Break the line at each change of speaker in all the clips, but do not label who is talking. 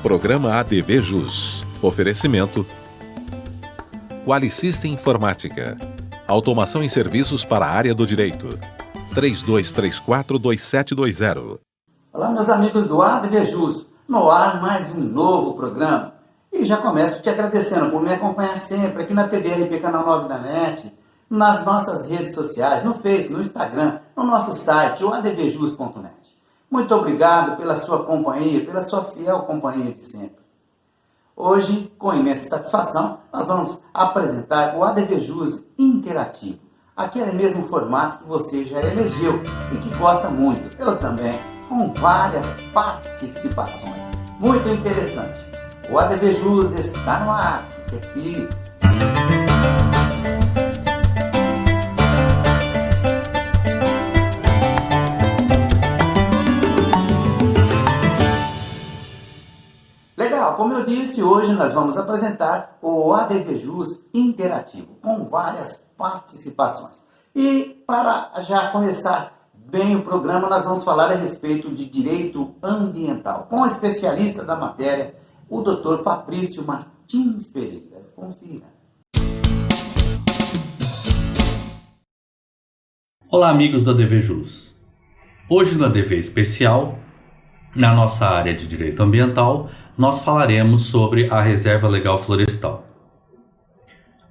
Programa ADV Jus. Oferecimento Qualisystem Informática. Automação em serviços para a área do direito. 3234-2720.
Olá, meus amigos do ADV Jus. No ar, mais um novo programa. E já começo te agradecendo por me acompanhar sempre aqui na TDRP Canal 9 da NET, nas nossas redes sociais, no Face, no Instagram, no nosso site, o advjus.net. Muito obrigado pela sua companhia, pela sua fiel companhia de sempre. Hoje, com imensa satisfação, nós vamos apresentar o ADV Jus interativo. Aquele mesmo formato que você já elegeu e que gosta muito. Eu também, com várias participações. Muito interessante. O ADV Jus está no ar. Fique aqui. Legal, como eu disse, hoje nós vamos apresentar o ADV Jus interativo, com várias participações. E para já começar bem o programa, nós vamos falar a respeito de direito ambiental, com o especialista da matéria, o Dr. Fabrício Martins Pereira. Confira.
Olá, amigos do ADV Jus. Hoje no ADV Especial, na nossa área de direito ambiental, nós falaremos sobre a reserva legal florestal.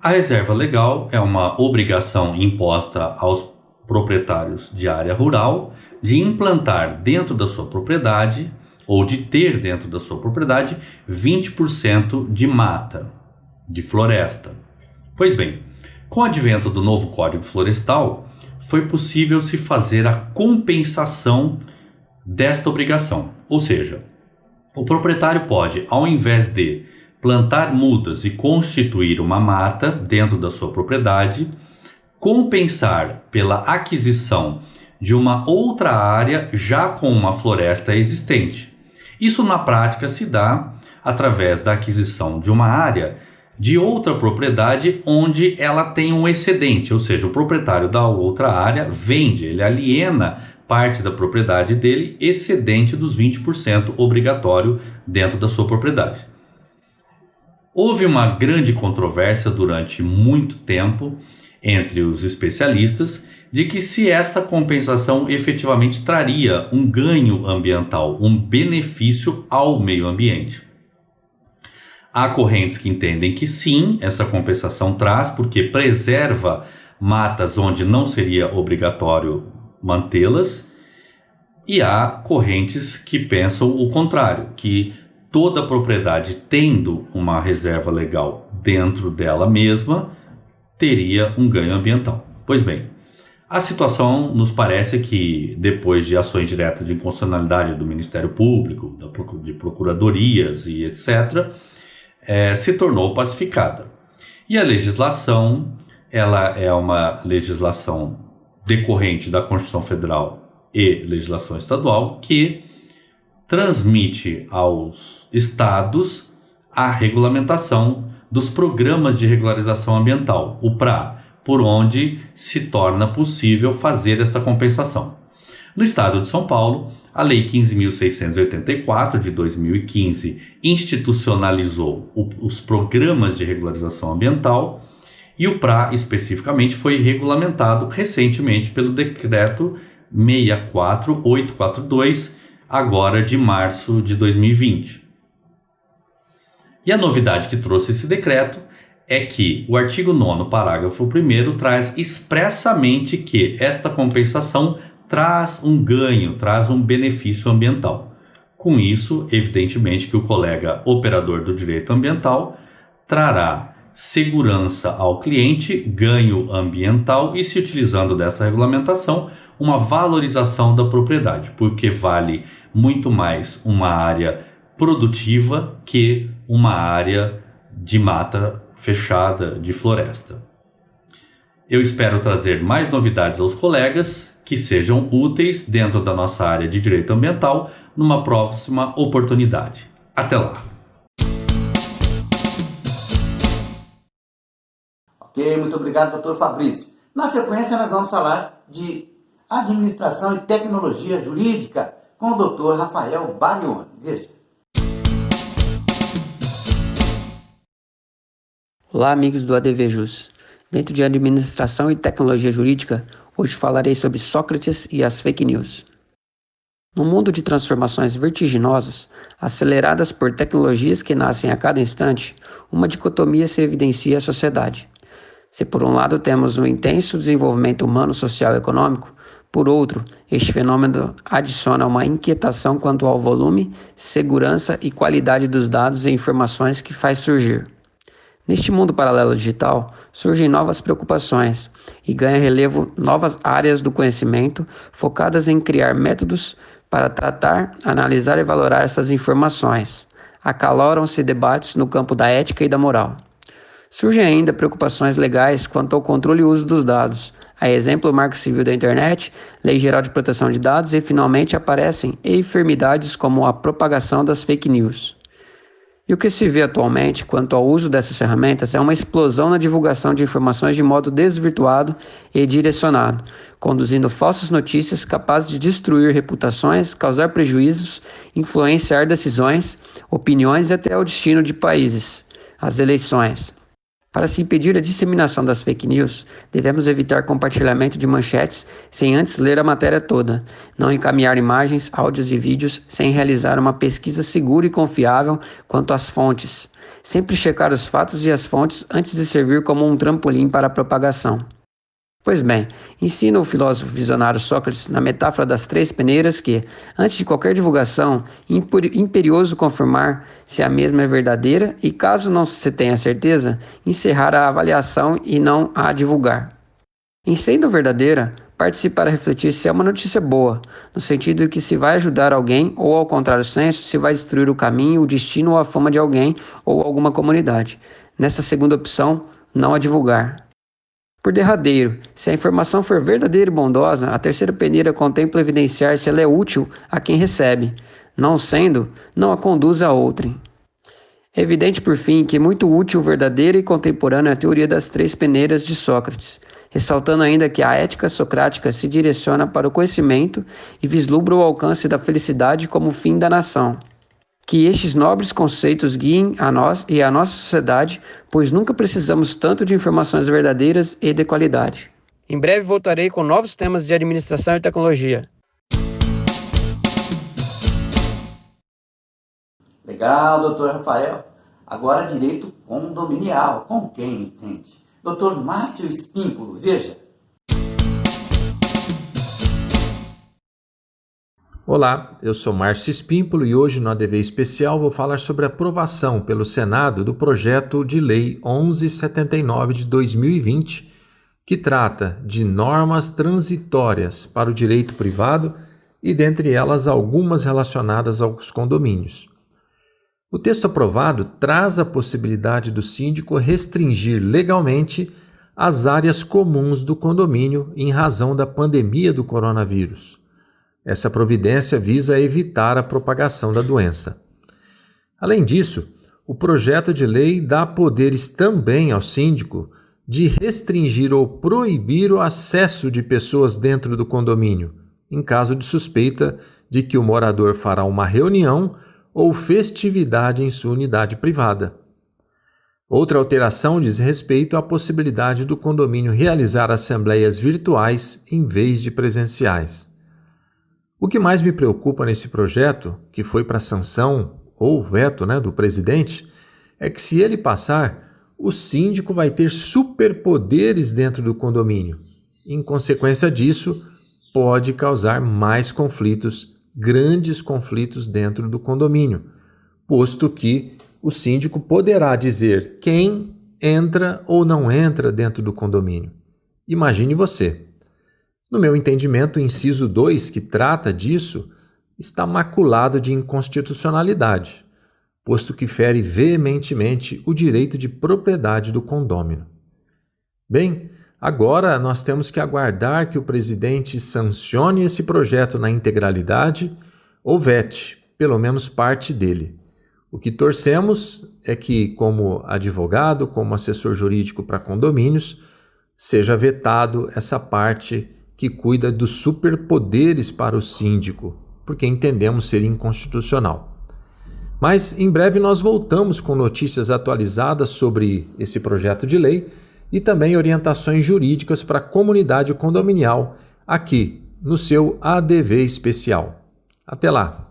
A reserva legal é uma obrigação imposta aos proprietários de área rural de implantar dentro da sua propriedade ou de ter dentro da sua propriedade 20% de mata, de floresta. Pois bem, com o advento do novo Código Florestal, foi possível se fazer a compensação desta obrigação. Ou seja, o proprietário pode, ao invés de plantar mudas e constituir uma mata dentro da sua propriedade, compensar pela aquisição de uma outra área já com uma floresta existente. Isso na prática se dá através da aquisição de uma área de outra propriedade onde ela tem um excedente, ou seja, o proprietário da outra área vende, ele aliena parte da propriedade dele excedente dos 20% obrigatório dentro da sua propriedade. Houve uma grande controvérsia durante muito tempo entre os especialistas de que se essa compensação efetivamente traria um ganho ambiental, um benefício ao meio ambiente. Há correntes que entendem que sim, essa compensação traz, porque preserva matas onde não seria obrigatório mantê-las, e há correntes que pensam o contrário, que toda propriedade tendo uma reserva legal dentro dela mesma teria um ganho ambiental. Pois bem, a situação nos parece que, depois de ações diretas de inconstitucionalidade do Ministério Público, de procuradorias e etc., se tornou pacificada. E a legislação, ela é uma legislação decorrente da Constituição Federal e legislação estadual que transmite aos estados a regulamentação dos programas de regularização ambiental, o PRA, por onde se torna possível fazer essa compensação. No estado de São Paulo, a Lei 15.684 de 2015 institucionalizou os programas de regularização ambiental e o PRA especificamente foi regulamentado recentemente pelo Decreto 64842, agora de março de 2020. E a novidade que trouxe esse decreto é que o artigo 9º, parágrafo 1º, traz expressamente que esta compensação traz um ganho, traz um benefício ambiental. Com isso, evidentemente que o colega operador do direito ambiental trará segurança ao cliente, ganho ambiental e, se utilizando dessa regulamentação, uma valorização da propriedade, porque vale muito mais uma área produtiva que uma área de mata fechada, de floresta. Eu espero trazer mais novidades aos colegas que sejam úteis dentro da nossa área de direito ambiental numa próxima oportunidade. Até lá!
Ok, muito obrigado, doutor Fabrício. Na sequência, nós vamos falar de administração e tecnologia jurídica com o doutor Rafael Barioni. Veja.
Olá, amigos do ADVJus. Dentro de Administração e Tecnologia Jurídica, hoje falarei sobre Sócrates e as fake news. No mundo de transformações vertiginosas, aceleradas por tecnologias que nascem a cada instante, uma dicotomia se evidencia à sociedade. Se por um lado temos um intenso desenvolvimento humano, social e econômico, por outro, este fenômeno adiciona uma inquietação quanto ao volume, segurança e qualidade dos dados e informações que faz surgir. Neste mundo paralelo digital, surgem novas preocupações e ganha relevo novas áreas do conhecimento focadas em criar métodos para tratar, analisar e valorar essas informações. Acaloram-se debates no campo da ética e da moral. Surgem ainda preocupações legais quanto ao controle e uso dos dados. A exemplo, o Marco Civil da Internet, Lei Geral de Proteção de Dados e, finalmente, aparecem enfermidades como a propagação das fake news. E o que se vê atualmente quanto ao uso dessas ferramentas é uma explosão na divulgação de informações de modo desvirtuado e direcionado, conduzindo falsas notícias capazes de destruir reputações, causar prejuízos, influenciar decisões, opiniões e até o destino de países, as eleições. Para se impedir a disseminação das fake news, devemos evitar compartilhamento de manchetes sem antes ler a matéria toda, não encaminhar imagens, áudios e vídeos sem realizar uma pesquisa segura e confiável quanto às fontes, sempre checar os fatos e as fontes antes de servir como um trampolim para a propagação. Pois bem, ensina o filósofo visionário Sócrates na metáfora das 3 peneiras que, antes de qualquer divulgação, imperioso confirmar se a mesma é verdadeira e, caso não se tenha certeza, encerrar a avaliação e não a divulgar. Em sendo verdadeira, parte-se para refletir se é uma notícia boa, no sentido de que se vai ajudar alguém ou, ao contrário senso, se vai destruir o caminho, o destino ou a fama de alguém ou alguma comunidade. Nessa segunda opção, não a divulgar. Por derradeiro, se a informação for verdadeira e bondosa, a terceira peneira contempla evidenciar se ela é útil a quem recebe. Não sendo, não a conduz a outrem. É evidente, por fim, que é muito útil, verdadeira e contemporânea a teoria das 3 peneiras de Sócrates, ressaltando ainda que a ética socrática se direciona para o conhecimento e vislumbra o alcance da felicidade como fim da nação. Que estes nobres conceitos guiem a nós e a nossa sociedade, pois nunca precisamos tanto de informações verdadeiras e de qualidade. Em breve voltarei com novos temas de administração e tecnologia.
Legal, doutor Rafael. Agora direito condominial, com quem entende. Doutor Márcio Espímpolo, veja.
Olá, eu sou Márcio Espímpolo e hoje no ADV Especial vou falar sobre a aprovação pelo Senado do projeto de lei 1179 de 2020, que trata de normas transitórias para o direito privado e, dentre elas, algumas relacionadas aos condomínios. O texto aprovado traz a possibilidade do síndico restringir legalmente as áreas comuns do condomínio em razão da pandemia do coronavírus. Essa providência visa evitar a propagação da doença. Além disso, o projeto de lei dá poderes também ao síndico de restringir ou proibir o acesso de pessoas dentro do condomínio, em caso de suspeita de que o morador fará uma reunião ou festividade em sua unidade privada. Outra alteração diz respeito à possibilidade do condomínio realizar assembleias virtuais em vez de presenciais. O que mais me preocupa nesse projeto, que foi para sanção ou veto do presidente, é que se ele passar, o síndico vai ter superpoderes dentro do condomínio. Em consequência disso, pode causar mais conflitos, grandes conflitos dentro do condomínio, posto que o síndico poderá dizer quem entra ou não entra dentro do condomínio. Imagine você. No meu entendimento, o inciso 2, que trata disso, está maculado de inconstitucionalidade, posto que fere veementemente o direito de propriedade do condômino. Bem, agora nós temos que aguardar que o presidente sancione esse projeto na integralidade ou vete, pelo menos parte dele. O que torcemos é que, como advogado, como assessor jurídico para condomínios, seja vetado essa parte que cuida dos superpoderes para o síndico, porque entendemos ser inconstitucional. Mas em breve nós voltamos com notícias atualizadas sobre esse projeto de lei e também orientações jurídicas para a comunidade condominial aqui no seu ADV especial. Até lá!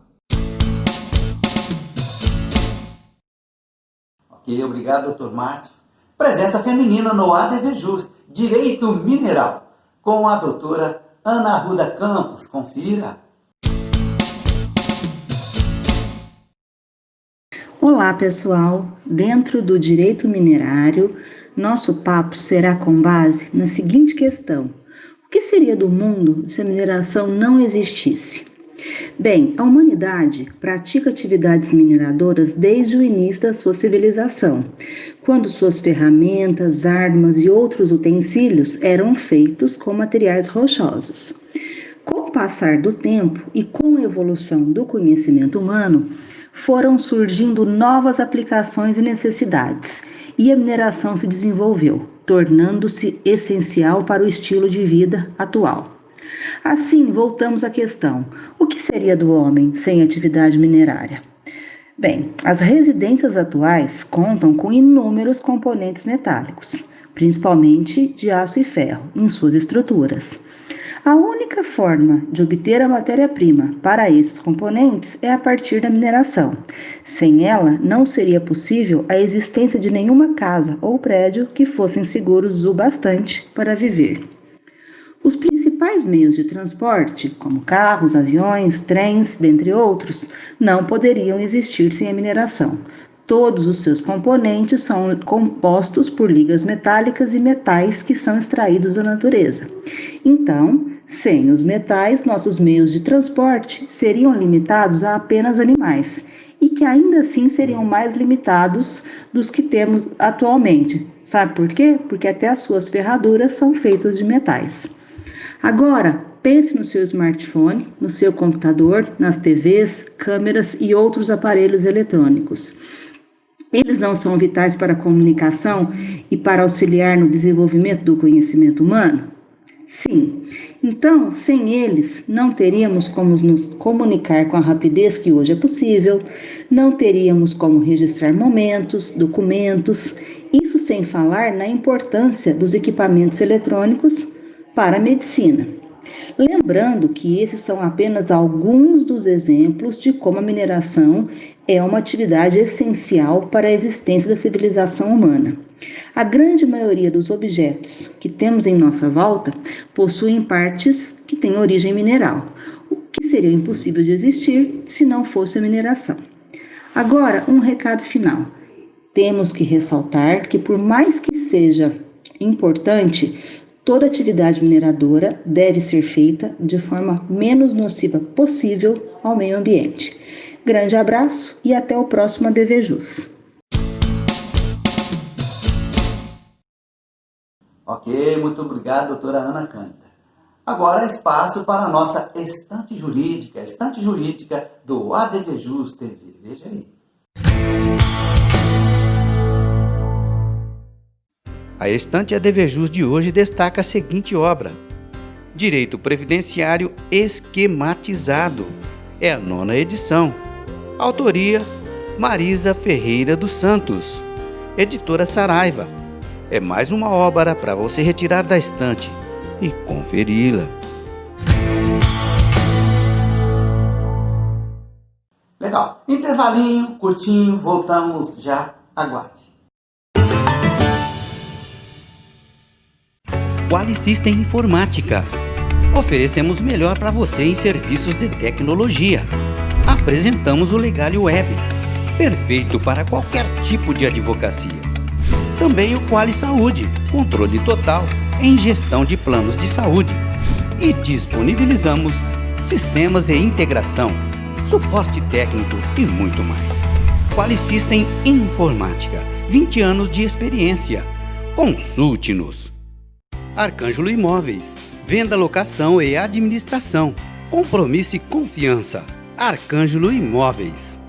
Ok, obrigado, Dr. Márcio. Presença feminina no ADV Jus, Direito Mineral, com a doutora Ana Arruda Campos. Confira.
Olá, pessoal! Dentro do direito minerário, nosso papo será com base na seguinte questão: o que seria do mundo se a mineração não existisse? Bem, a humanidade pratica atividades mineradoras desde o início da sua civilização, quando suas ferramentas, armas e outros utensílios eram feitos com materiais rochosos. Com o passar do tempo e com a evolução do conhecimento humano, foram surgindo novas aplicações e necessidades, e a mineração se desenvolveu, tornando-se essencial para o estilo de vida atual. Assim, voltamos à questão: o que seria do homem sem atividade minerária? Bem, as residências atuais contam com inúmeros componentes metálicos, principalmente de aço e ferro, em suas estruturas. A única forma de obter a matéria-prima para esses componentes é a partir da mineração. Sem ela, não seria possível a existência de nenhuma casa ou prédio que fossem seguros o bastante para viver. Os principais meios de transporte, como carros, aviões, trens, dentre outros, não poderiam existir sem a mineração. Todos os seus componentes são compostos por ligas metálicas e metais que são extraídos da natureza. Então, sem os metais, nossos meios de transporte seriam limitados a apenas animais, e que ainda assim seriam mais limitados dos que temos atualmente. Sabe por quê? Porque até as suas ferraduras são feitas de metais. Agora, pense no seu smartphone, no seu computador, nas TVs, câmeras e outros aparelhos eletrônicos. Eles não são vitais para a comunicação e para auxiliar no desenvolvimento do conhecimento humano? Sim. Então, sem eles, não teríamos como nos comunicar com a rapidez que hoje é possível, não teríamos como registrar momentos, documentos, isso sem falar na importância dos equipamentos eletrônicos para a medicina. Lembrando que esses são apenas alguns dos exemplos de como a mineração é uma atividade essencial para a existência da civilização humana. A grande maioria dos objetos que temos em nossa volta possuem partes que têm origem mineral, o que seria impossível de existir se não fosse a mineração. Agora, um recado final. Temos que ressaltar que, por mais que seja importante, toda atividade mineradora deve ser feita de forma menos nociva possível ao meio ambiente. Grande abraço e até o próximo ADV Jus.
Ok, muito obrigado, doutora Ana Cândida. Agora espaço para a nossa estante jurídica do ADV Jus TV. Veja aí. A estante ADV Jus de hoje destaca a seguinte obra: Direito Previdenciário Esquematizado. É a 9ª edição. Autoria: Marisa Ferreira dos Santos. Editora Saraiva. É mais uma obra para você retirar da estante e conferi-la. Legal. Intervalinho, curtinho, voltamos já. Aguarde. Quali System Informática. Oferecemos o melhor para você em serviços de tecnologia. Apresentamos o Legale Web, perfeito para qualquer tipo de advocacia. Também o Quali Saúde, controle total em gestão de planos de saúde. E disponibilizamos sistemas e integração, suporte técnico e muito mais. Quali System Informática, 20 anos de experiência. Consulte-nos. Arcângelo Imóveis, venda, locação e administração. Compromisso e confiança. Arcângelo Imóveis.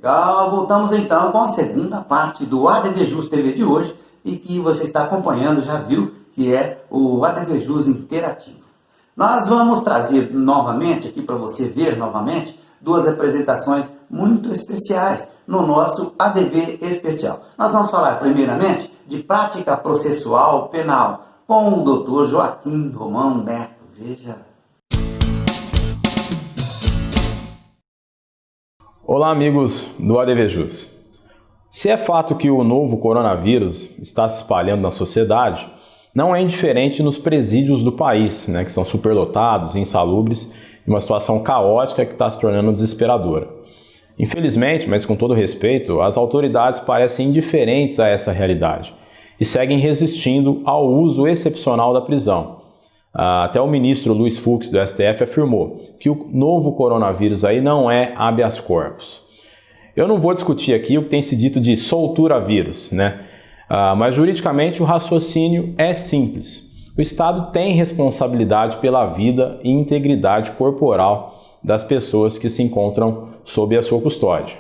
Legal, voltamos então com a segunda parte do ADVJus TV de hoje e que você está acompanhando, já viu, que é o ADVJus Interativo. Nós vamos trazer novamente, aqui para você ver novamente, duas apresentações muito especiais no nosso ADV especial. Nós vamos falar primeiramente de prática processual penal com o Dr. Joaquim Romão Neto. Veja.
Olá, amigos do ADVJus. Se é fato que o novo coronavírus está se espalhando na sociedade, não é indiferente nos presídios do país, que são superlotados, insalubres, e uma situação caótica que está se tornando desesperadora. Infelizmente, mas com todo respeito, as autoridades parecem indiferentes a essa realidade e seguem resistindo ao uso excepcional da prisão. Até o ministro Luiz Fux do STF afirmou que o novo coronavírus aí não é habeas corpus. Eu não vou discutir aqui o que tem se dito de soltura vírus, mas juridicamente o raciocínio é simples. O Estado tem responsabilidade pela vida e integridade corporal das pessoas que se encontram sob a sua custódia.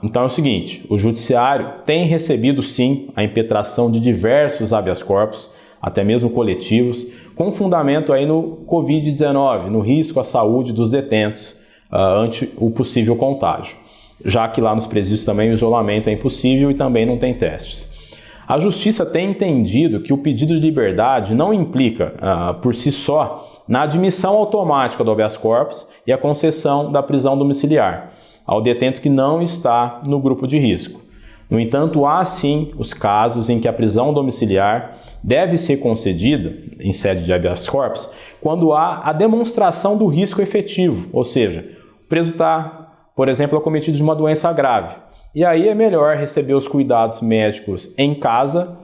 Então é o seguinte, o Judiciário tem recebido sim a impetração de diversos habeas corpus, até mesmo coletivos, com fundamento aí no Covid-19, no risco à saúde dos detentos ante o possível contágio, já que lá nos presídios também o isolamento é impossível e também não tem testes. A Justiça tem entendido que o pedido de liberdade não implica, por si só, na admissão automática do habeas corpus e a concessão da prisão domiciliar ao detento que não está no grupo de risco. No entanto, há sim os casos em que a prisão domiciliar deve ser concedida, em sede de habeas corpus, quando há a demonstração do risco efetivo, ou seja, o preso está, por exemplo, acometido de uma doença grave. E aí é melhor receber os cuidados médicos em casa,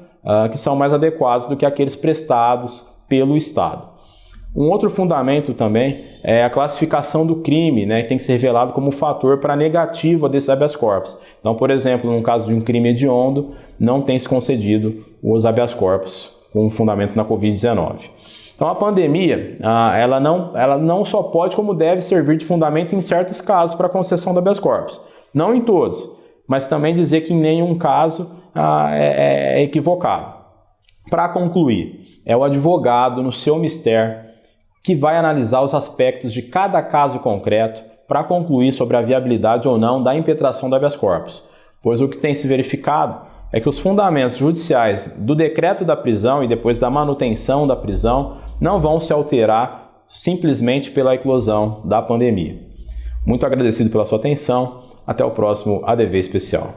que são mais adequados do que aqueles prestados pelo Estado. Um outro fundamento também é a classificação do crime, que tem que ser revelado como fator para a negativa desse habeas corpus. Então, por exemplo, no caso de um crime hediondo, não tem se concedido os habeas corpus com fundamento na Covid-19. Então, a pandemia, ela não só pode, como deve servir de fundamento em certos casos para a concessão do habeas corpus. Não em todos, mas também dizer que em nenhum caso é equivocado. Para concluir, é o advogado, no seu mistério, que vai analisar os aspectos de cada caso concreto para concluir sobre a viabilidade ou não da impetração do habeas corpus, pois o que tem se verificado é que os fundamentos judiciais do decreto da prisão e depois da manutenção da prisão não vão se alterar simplesmente pela eclosão da pandemia. Muito agradecido pela sua atenção. Até o próximo ADV especial.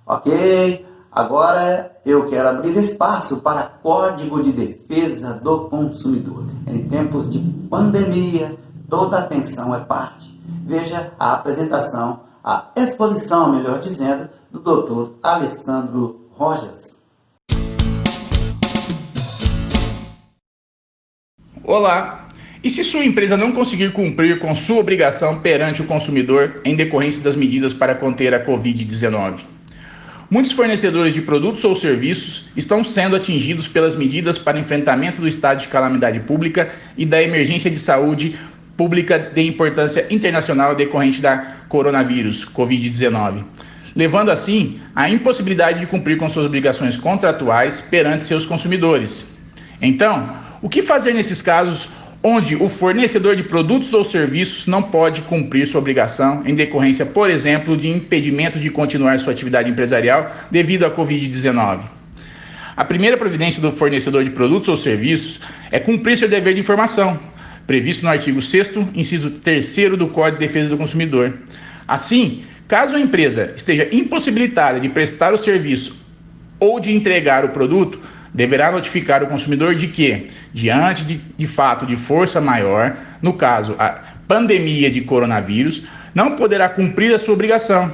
Ok, agora eu quero abrir espaço para Código de Defesa do Consumidor. Em tempos de pandemia, toda atenção é parte. Veja a apresentação, a exposição, melhor dizendo, do Dr. Alessandro Rojas.
Olá! E se sua empresa não conseguir cumprir com sua obrigação perante o consumidor em decorrência das medidas para conter a Covid-19? Muitos fornecedores de produtos ou serviços estão sendo atingidos pelas medidas para enfrentamento do estado de calamidade pública e da emergência de saúde pública de importância internacional decorrente da coronavírus, Covid-19, levando assim à impossibilidade de cumprir com suas obrigações contratuais perante seus consumidores. Então, o que fazer nesses casos onde o fornecedor de produtos ou serviços não pode cumprir sua obrigação em decorrência, por exemplo, de impedimento de continuar sua atividade empresarial devido à Covid-19? A primeira providência do fornecedor de produtos ou serviços é cumprir seu dever de informação, previsto no artigo 6º, inciso 3º do Código de Defesa do Consumidor. Assim, caso a empresa esteja impossibilitada de prestar o serviço ou de entregar o produto, deverá notificar o consumidor de que, diante de fato de força maior, no caso a pandemia de coronavírus, não poderá cumprir a sua obrigação.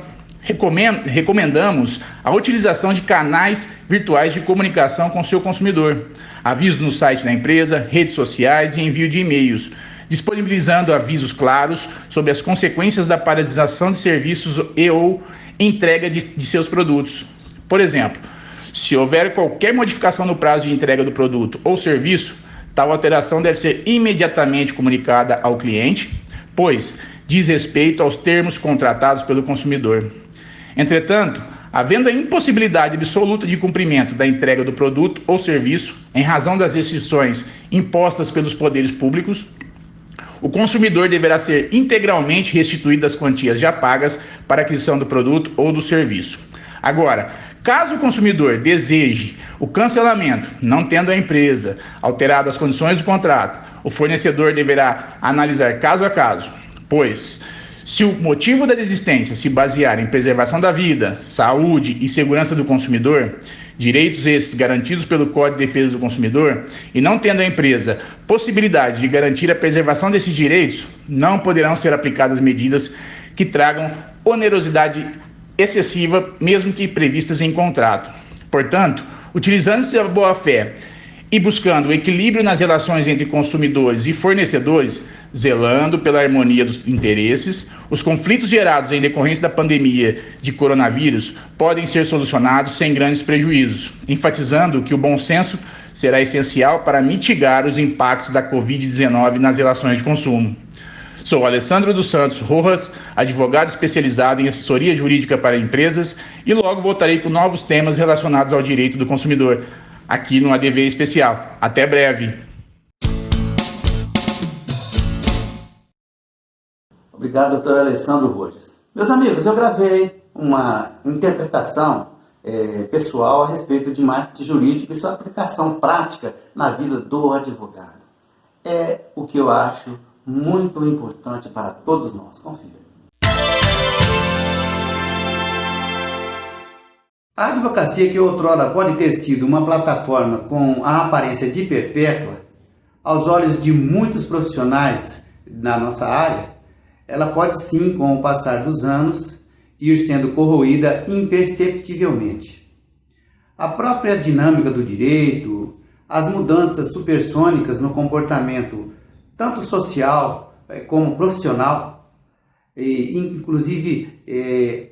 Recomendamos a utilização de canais virtuais de comunicação com seu consumidor, avisos no site da empresa, redes sociais e envio de e-mails, disponibilizando avisos claros sobre as consequências da paralisação de serviços e ou entrega de seus produtos. Por exemplo, se houver qualquer modificação no prazo de entrega do produto ou serviço, Tal alteração deve ser imediatamente comunicada ao cliente, pois diz respeito aos termos contratados pelo consumidor. Entretanto, havendo a impossibilidade absoluta de cumprimento da entrega do produto ou serviço, em razão das restrições impostas pelos poderes públicos, o consumidor deverá ser integralmente restituído das quantias já pagas para aquisição do produto ou do serviço. Agora, caso o consumidor deseje o cancelamento, não tendo a empresa alterado as condições do contrato, o fornecedor deverá analisar caso a caso, pois, se o motivo da desistência se basear em preservação da vida, saúde e segurança do consumidor, direitos esses garantidos pelo Código de Defesa do Consumidor, e não tendo a empresa possibilidade de garantir a preservação desses direitos, não poderão ser aplicadas medidas que tragam onerosidade excessiva, mesmo que previstas em contrato. Portanto, utilizando-se da boa-fé e buscando o equilíbrio nas relações entre consumidores e fornecedores, zelando pela harmonia dos interesses, os conflitos gerados em decorrência da pandemia de coronavírus podem ser solucionados sem grandes prejuízos, enfatizando que o bom senso será essencial para mitigar os impactos da Covid-19 nas relações de consumo. Sou Alessandro dos Santos Rojas, advogado especializado em assessoria jurídica para empresas, e logo voltarei com novos temas relacionados ao direito do consumidor, aqui no ADV Especial. Até breve!
Obrigado, doutor Alessandro Rojas. Meus amigos, eu gravei uma interpretação pessoal a respeito de marketing jurídico e sua aplicação prática na vida do advogado. É o que eu acho muito importante para todos nós. Confira. A advocacia, que outrora pode ter sido uma plataforma com a aparência de perpétua, aos olhos de muitos profissionais na nossa área, ela pode sim, com o passar dos anos, ir sendo corroída imperceptivelmente. A própria dinâmica do direito, as mudanças supersônicas no comportamento, tanto social como profissional, e inclusive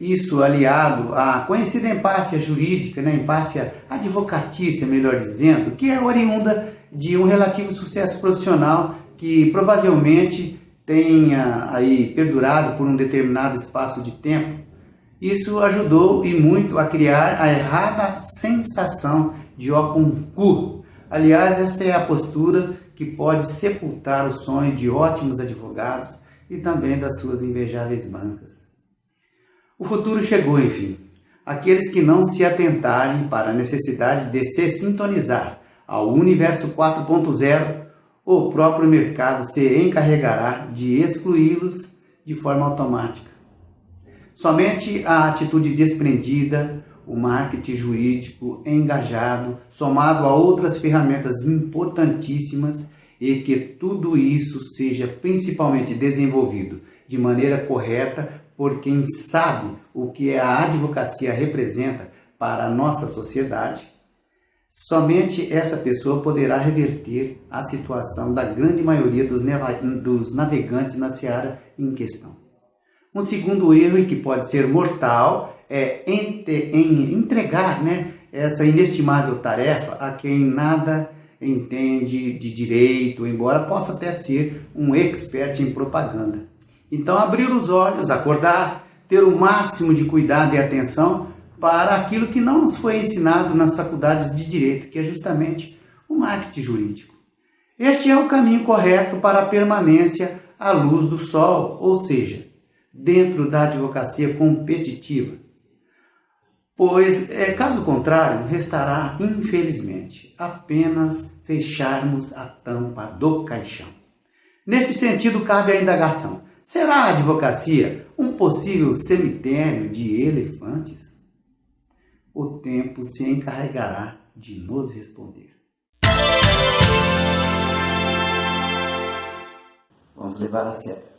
isso aliado à conhecida empáfia jurídica, empáfia advocatícia, melhor dizendo, que é oriunda de um relativo sucesso profissional que provavelmente tenha aí perdurado por um determinado espaço de tempo. Isso ajudou e muito a criar a errada sensação de ó concurso. Aliás, essa é a postura que pode sepultar o sonho de ótimos advogados e também das suas invejáveis bancas. O futuro chegou, enfim. Aqueles que não se atentarem para a necessidade de se sintonizar ao universo 4.0, o próprio mercado se encarregará de excluí-los de forma automática. Somente a atitude desprendida, o marketing jurídico engajado, somado a outras ferramentas importantíssimas, e que tudo isso seja principalmente desenvolvido de maneira correta por quem sabe o que a advocacia representa para a nossa sociedade, somente essa pessoa poderá reverter a situação da grande maioria dos navegantes na seara em questão. Um segundo erro, e que pode ser mortal, é entregar essa inestimável tarefa a quem nada entende de direito, embora possa até ser um expert em propaganda. Então, abrir os olhos, acordar, ter o máximo de cuidado e atenção para aquilo que não nos foi ensinado nas faculdades de direito, que é justamente o marketing jurídico. Este é o caminho correto para a permanência à luz do sol, ou seja, dentro da advocacia competitiva. Pois, caso contrário, restará, infelizmente, apenas fecharmos a tampa do caixão. Neste sentido, cabe a indagação: será a advocacia um possível cemitério de elefantes? O tempo se encarregará de nos responder. Vamos levar a sério.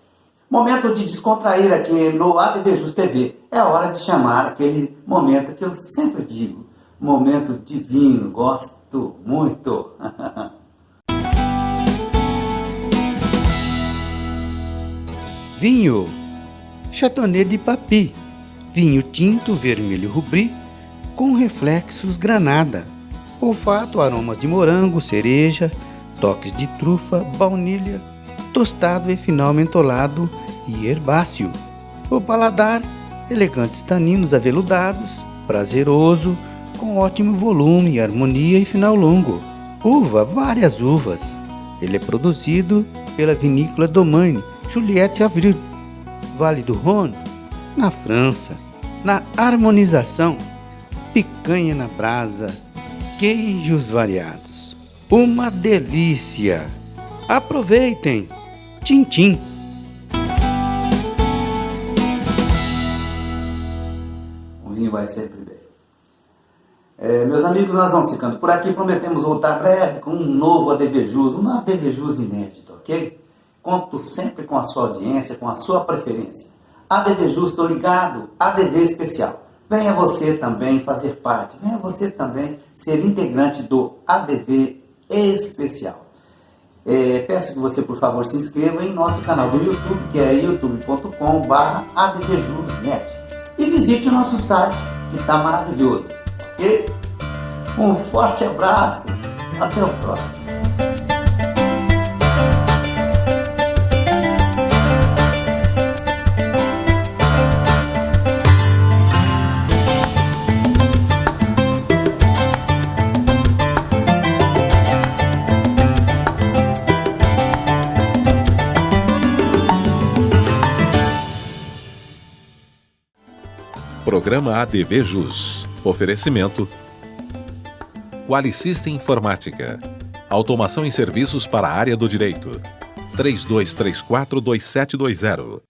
Momento de descontrair aqui no ADV Jus TV. É hora de chamar aquele momento que eu sempre digo, momento divino, gosto muito.
Vinho Chardonnay de Papi, vinho tinto vermelho rubri com reflexos granada, olfato, aromas de morango, cereja, toques de trufa, baunilha, tostado e final mentolado e herbáceo. O paladar, elegantes taninos aveludados, prazeroso, com ótimo volume, harmonia e final longo. Uva, várias uvas. Ele é produzido pela vinícola Domaine Juliette Avril, Vale do Rhône, na França. Na harmonização, picanha na brasa, queijos variados. Uma delícia! Aproveitem! Tchim, tchim!
O vinho vai sempre bem. Meus amigos, nós vamos ficando por aqui. Prometemos voltar breve com um novo ADV Jus, um ADV Jus inédito, ok? Conto sempre com a sua audiência, com a sua preferência. ADV Jus, estou ligado, ADV especial. Venha você também fazer parte, venha você também ser integrante do ADV especial. Peço que você, por favor, se inscreva em nosso canal do YouTube, que é youtube.com/advjusnet. E visite o nosso site, que está maravilhoso. Ok? Um forte abraço, até o próximo.
Programa ADV Jus. Oferecimento Qualisystem Informática. Automação em serviços para a área do direito. 3234-2720.